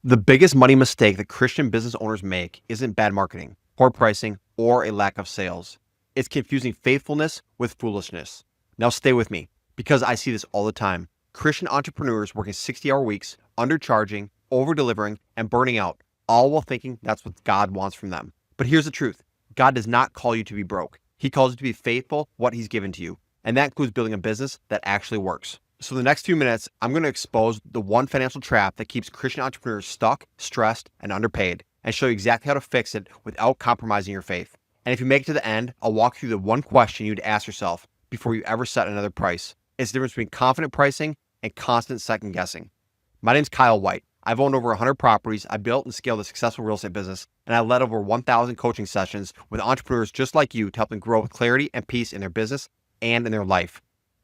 The biggest money mistake that Christian business owners make isn't bad marketing, poor pricing, or a lack of sales. It's confusing faithfulness with foolishness. Now stay with me because I see this all the time. Christian entrepreneurs working 60-hour weeks, undercharging, over-delivering, and burning out, all while thinking that's what God wants from them. But here's the truth. God does not call you to be broke. He calls you to be faithful what he's given to you. And that includes building a business that actually works. So the next few minutes, I'm going to expose the one financial trap that keeps Christian entrepreneurs stuck, stressed, and underpaid, and show you exactly how to fix it without compromising your faith. And if you make it to the end, I'll walk through the one question you'd ask yourself before you ever set another price. It's the difference between confident pricing and constant second guessing. My name's Kyle White. I've owned over 100 properties. I built and scaled a successful real estate business, and I led over 1,000 coaching sessions with entrepreneurs just like you to help them grow with clarity and peace in their business and in their life.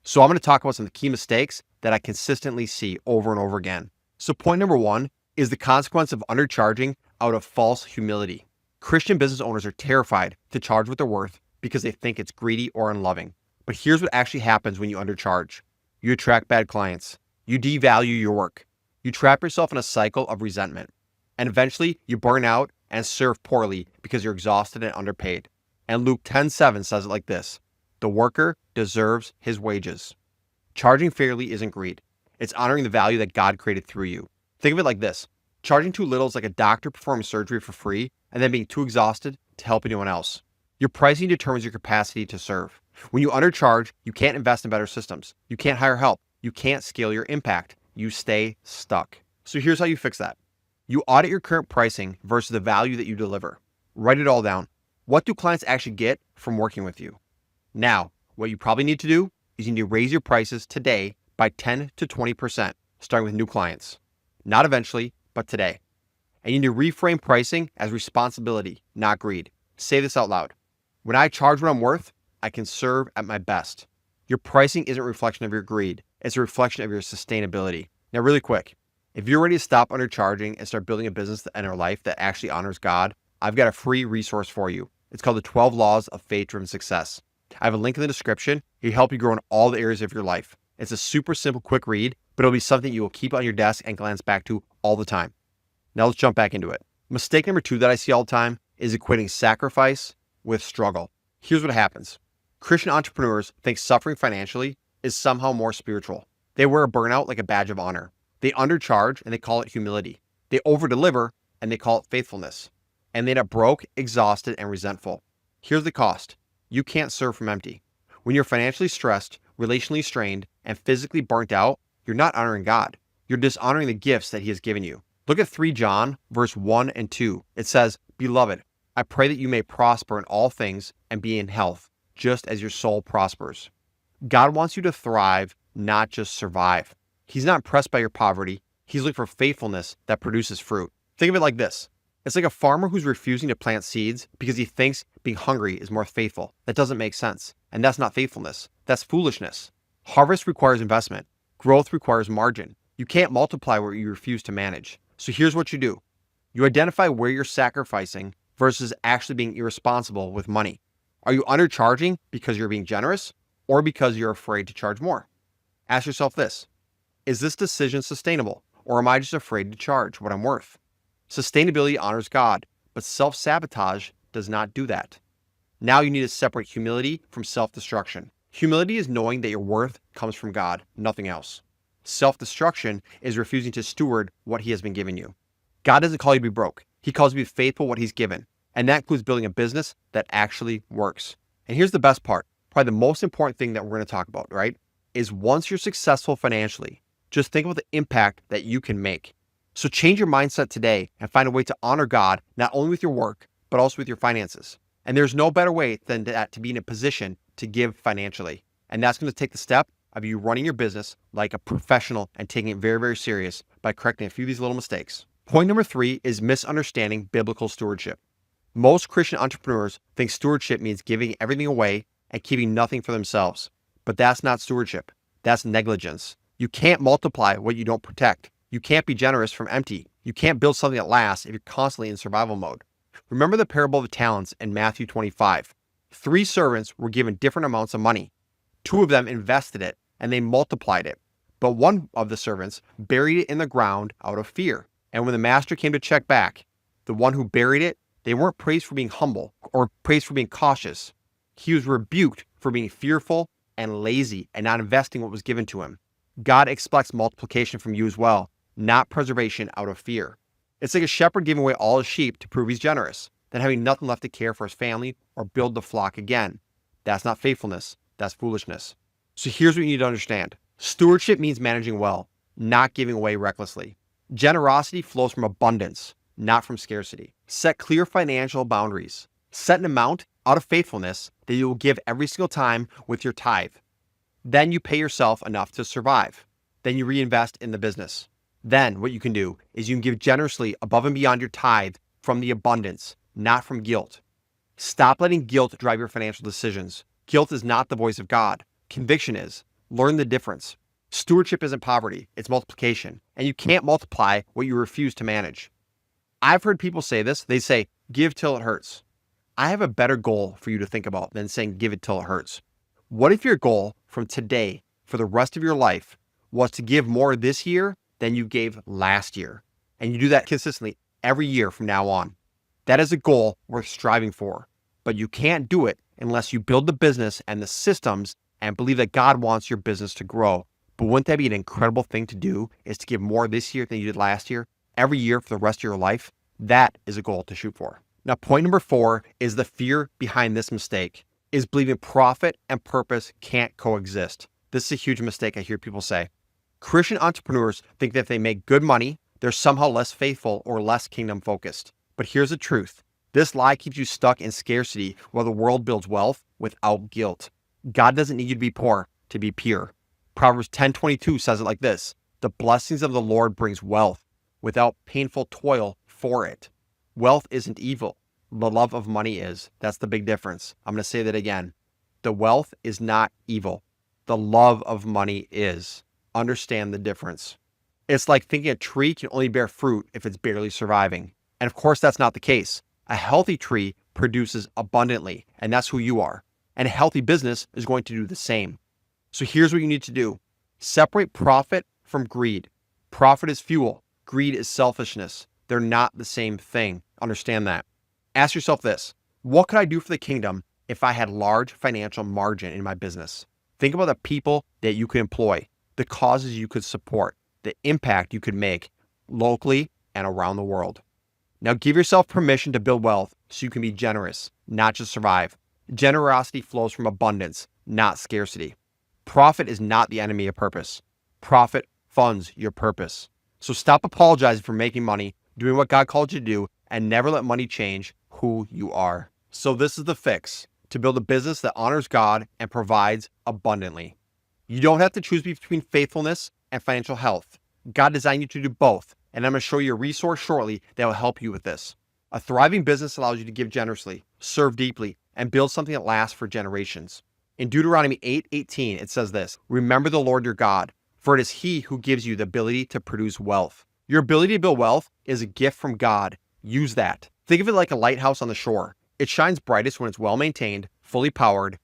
So I'm going to talk about some of the key mistakes that I consistently see over and over again. So point number one is the consequence of undercharging out of false humility. Christian business owners are terrified to charge what they're worth because they think it's greedy or unloving. But here's what actually happens when you undercharge. You attract bad clients. You devalue your work. You trap yourself in a cycle of resentment. And eventually you burn out and serve poorly because you're exhausted and underpaid. And Luke 10:7 says it like this: the worker deserves his wages. Charging fairly isn't greed. It's honoring the value that God created through you. Think of it like this. Charging too little is like a doctor performing surgery for free and then being too exhausted to help anyone else. Your pricing determines your capacity to serve. When you undercharge, you can't invest in better systems. You can't hire help. You can't scale your impact. You stay stuck. So here's how you fix that. You audit your current pricing versus the value that you deliver. Write it all down. What do clients actually get from working with you? Now, what you probably need to do is you need to raise your prices today by 10 to 20%, starting with new clients. Not eventually, but today. And you need to reframe pricing as responsibility, not greed. Say this out loud. When I charge what I'm worth, I can serve at my best. Your pricing isn't a reflection of your greed. It's a reflection of your sustainability. Now, really quick, if you're ready to stop undercharging and start building a business and a life that actually honors God, I've got a free resource for you. It's called the 12 Laws of Faith-Driven Success. I have a link in the description. It'll help you grow in all the areas of your life. It's a super simple, quick read, but it'll be something you will keep on your desk and glance back to all the time. Now let's jump back into it. Mistake number two that I see all the time is equating sacrifice with struggle. Here's what happens. Christian entrepreneurs think suffering financially is somehow more spiritual. They wear a burnout like a badge of honor. They undercharge and they call it humility. They overdeliver and they call it faithfulness. And they end up broke, exhausted, and resentful. Here's the cost. You can't serve from empty. When you're financially stressed, relationally strained, and physically burnt out, you're not honoring God. You're dishonoring the gifts that he has given you. Look at 3 John, verse 1 and 2. It says, "Beloved, I pray that you may prosper in all things and be in health, just as your soul prospers." God wants you to thrive, not just survive. He's not impressed by your poverty. He's looking for faithfulness that produces fruit. Think of it like this. It's like a farmer who's refusing to plant seeds because he thinks being hungry is more faithful. That doesn't make sense. And that's not faithfulness. That's foolishness. Harvest requires investment. Growth requires margin. You can't multiply what you refuse to manage. So here's what you do. You identify where you're sacrificing versus actually being irresponsible with money. Are you undercharging because you're being generous or because you're afraid to charge more? Ask yourself this. Is this decision sustainable, or am I just afraid to charge what I'm worth? Sustainability honors God, but self-sabotage does not do that. Now you need to separate humility from self-destruction. Humility is knowing that your worth comes from God, nothing else. Self-destruction is refusing to steward what he has been given you. God doesn't call you to be broke. He calls you to be faithful what he's given. And that includes building a business that actually works. And here's the best part, probably the most important thing that we're going to talk about, right? Is once you're successful financially, just think about the impact that you can make. So change your mindset today and find a way to honor God, not only with your work, but also with your finances. And there's no better way than that to be in a position to give financially. And that's going to take the step of you running your business like a professional and taking it very, very serious by correcting a few of these little mistakes. Point number 3 is misunderstanding biblical stewardship. Most Christian entrepreneurs think stewardship means giving everything away and keeping nothing for themselves. But that's not stewardship. That's negligence. You can't multiply what you don't protect. You can't be generous from empty. You can't build something that lasts if you're constantly in survival mode. Remember the parable of the talents in Matthew 25. 3 servants were given different amounts of money. 2 of them invested it and they multiplied it. But one of the servants buried it in the ground out of fear. And when the master came to check back, the one who buried it, they weren't praised for being humble or praised for being cautious. He was rebuked for being fearful and lazy and not investing what was given to him. God expects multiplication from you as well, not preservation out of fear. It's like a shepherd giving away all his sheep to prove he's generous, then having nothing left to care for his family or build the flock again. That's not faithfulness, that's foolishness. So here's what you need to understand. Stewardship means managing well, not giving away recklessly. Generosity flows from abundance, not from scarcity. Set clear financial boundaries. Set an amount out of faithfulness that you will give every single time with your tithe. Then you pay yourself enough to survive. Then you reinvest in the business. Then what you can do is you can give generously above and beyond your tithe from the abundance, not from guilt. Stop letting guilt drive your financial decisions. Guilt is not the voice of God. Conviction is. Learn the difference. Stewardship isn't poverty, it's multiplication. And you can't multiply what you refuse to manage. I've heard people say this. They say, give till it hurts. I have a better goal for you to think about than saying give it till it hurts. What if your goal from today for the rest of your life was to give more this year than you gave last year? And you do that consistently every year from now on. That is a goal worth striving for. But you can't do it unless you build the business and the systems and believe that God wants your business to grow. But wouldn't that be an incredible thing to do, is to give more this year than you did last year, every year for the rest of your life? That is a goal to shoot for. Now, point number 4 is the fear behind this mistake, is believing profit and purpose can't coexist. This is a huge mistake I hear people say. Christian entrepreneurs think that if they make good money, they're somehow less faithful or less kingdom focused. But here's the truth. This lie keeps you stuck in scarcity while the world builds wealth without guilt. God doesn't need you to be poor to be pure. Proverbs 10:22 says it like this: the blessings of the Lord brings wealth without painful toil for it. Wealth isn't evil. The love of money is. That's the big difference. I'm going to say that again. The wealth is not evil. The love of money is. Understand the difference. It's like thinking a tree can only bear fruit if it's barely surviving. And of course, that's not the case. A healthy tree produces abundantly, and that's who you are. And a healthy business is going to do the same. So here's what you need to do. Separate profit from greed. Profit is fuel. Greed is selfishness. They're not the same thing. Understand that. Ask yourself this: what could I do for the kingdom if I had large financial margin in my business? Think about the people that you could employ, the causes you could support, the impact you could make locally and around the world. Now give yourself permission to build wealth so you can be generous, not just survive. Generosity flows from abundance, not scarcity. Profit is not the enemy of purpose. Profit funds your purpose. So stop apologizing for making money, doing what God called you to do, and never let money change who you are. So this is the fix: to build a business that honors God and provides abundantly. You don't have to choose between faithfulness and financial health. God designed you to do both, and I'm going to show you a resource shortly that will help you with this. A thriving business allows you to give generously, serve deeply, and build something that lasts for generations. In Deuteronomy 8:18, it says this: remember the Lord your God, for it is He who gives you the ability to produce wealth. Your ability to build wealth is a gift from God. Use that. Think of it like a lighthouse on the shore. It shines brightest when it's well maintained, fully powered,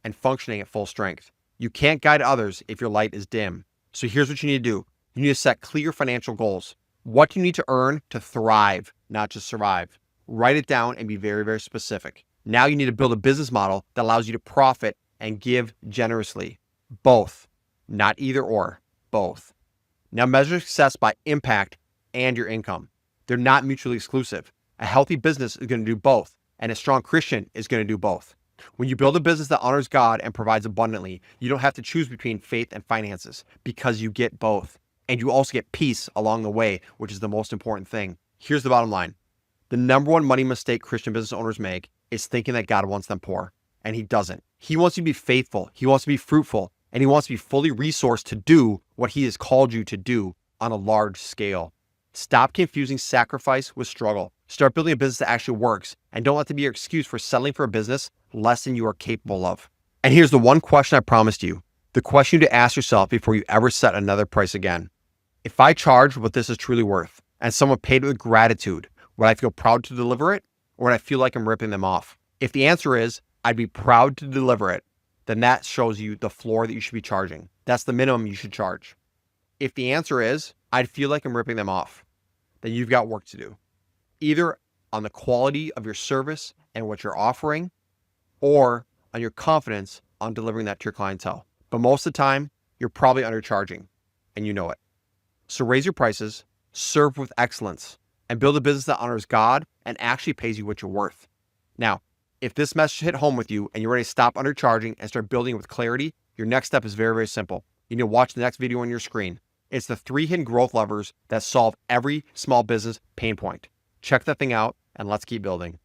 and functioning at full strength. You can't guide others if your light is dim. So here's what you need to do. You need to set clear financial goals. What do you need to earn to thrive, not just survive? Write it down and be very, very specific. Now you need to build a business model that allows you to profit and give generously. Both, not either or, both. Now measure success by impact and your income. They're not mutually exclusive. A healthy business is going to do both, and a strong Christian is going to do both. When you build a business that honors God and provides abundantly, you don't have to choose between faith and finances, because you get both. And you also get peace along the way, which is the most important thing. Here's the bottom line. The number one money mistake Christian business owners make is thinking that God wants them poor, and He doesn't. He wants you to be faithful. He wants to be fruitful, and He wants to be fully resourced to do what He has called you to do on a large scale. Stop confusing sacrifice with struggle. Start building a business that actually works, and don't let that be your excuse for settling for a business less than you are capable of. And here's the one question I promised you, the question you to ask yourself before you ever set another price again. If I charge what this is truly worth, and someone paid it with gratitude, would I feel proud to deliver it, or would I feel like I'm ripping them off? If the answer is, I'd be proud to deliver it, then that shows you the floor that you should be charging. That's the minimum you should charge. If the answer is, I'd feel like I'm ripping them off, then you've got work to do, either on the quality of your service and what you're offering, or on your confidence on delivering that to your clientele. But most of the time, you're probably undercharging, and you know it. So raise your prices, serve with excellence, and build a business that honors God and actually pays you what you're worth. Now, if this message hit home with you and you're ready to stop undercharging and start building with clarity, your next step is very, very simple. You need to watch the next video on your screen. It's the 3 hidden growth levers that solve every small business pain point. Check that thing out and let's keep building.